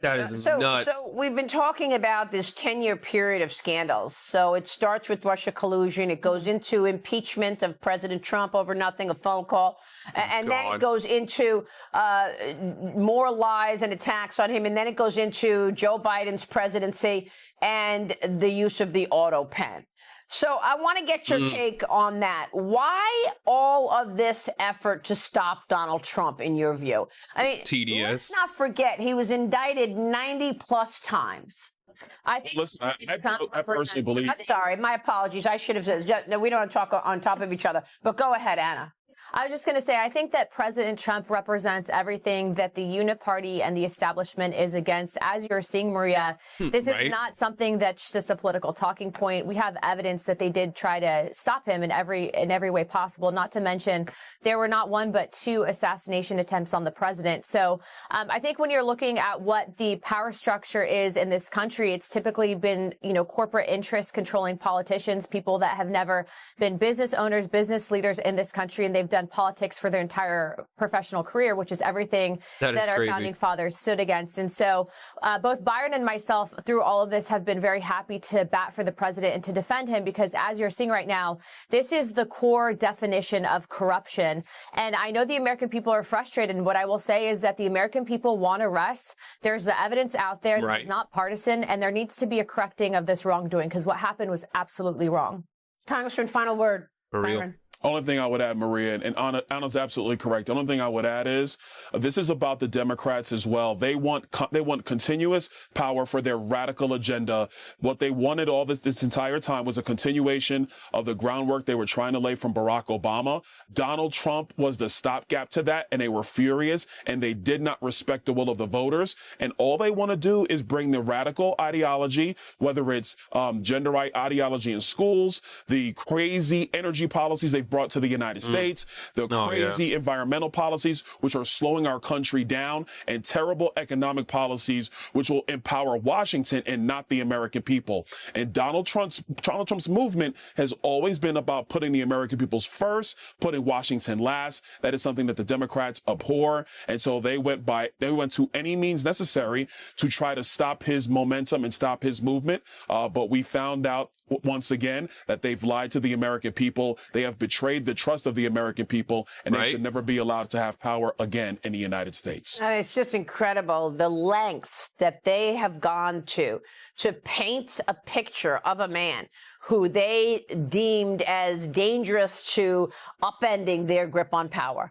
That is nuts. So we've been talking about this 10-year period of scandals. So it starts with Russia collusion. It goes into impeachment of President Trump over nothing, a phone call. And then it goes into more lies and attacks on him. And then it goes into Joe Biden's presidency and the use of the Autopen. So I want to get your take on that. Why all of this effort to stop Donald Trump, in your view? I mean, TDS. Let's not forget he was indicted 90 plus times. I think. Listen, I personally believe. I'm sorry, my apologies. I should have said. No, we don't want to talk on top of each other. But go ahead, Anna. I was just going to say, I think that President Trump represents everything that the Uniparty and the establishment is against. As you're seeing, Maria, this is not something that's just a political talking point. We have evidence that they did try to stop him in every way possible, not to mention there were not one but two assassination attempts on the president. So I think when you're looking at what the power structure is in this country, it's typically been, corporate interests controlling politicians, people that have never been business owners, business leaders in this country, and they've done politics for their entire professional career, which is everything that our founding fathers stood against. And so both Byron and myself, through all of this, have been very happy to bat for the president and to defend him, because as you're seeing right now, this is the core definition of corruption. And I know the American people are frustrated. And what I will say is that the American people want arrests. There's the evidence out there that's not partisan, and there needs to be a correcting of this wrongdoing, because what happened was absolutely wrong. Congressman, final word. Byron. Only thing I would add, Maria, and Anna's absolutely correct. The only thing I would add is this is about the Democrats as well. They want continuous power for their radical agenda. What they wanted all this entire time was a continuation of the groundwork they were trying to lay from Barack Obama. Donald Trump was the stopgap to that, and they were furious, and they did not respect the will of the voters. And all they want to do is bring the radical ideology, whether it's gender right ideology in schools, the crazy energy policies they've brought to the United States, the crazy environmental policies, which are slowing our country down, and terrible economic policies, which will empower Washington and not the American people. And Donald Trump's movement has always been about putting the American people's first, putting Washington last. That is something that the Democrats abhor. And so they went to any means necessary to try to stop his momentum and stop his movement. But we found out once again that they've lied to the American people. They have betrayed the trust of the American people, and they should never be allowed to have power again in the United States. It's just incredible the lengths that they have gone to paint a picture of a man who they deemed as dangerous to upending their grip on power.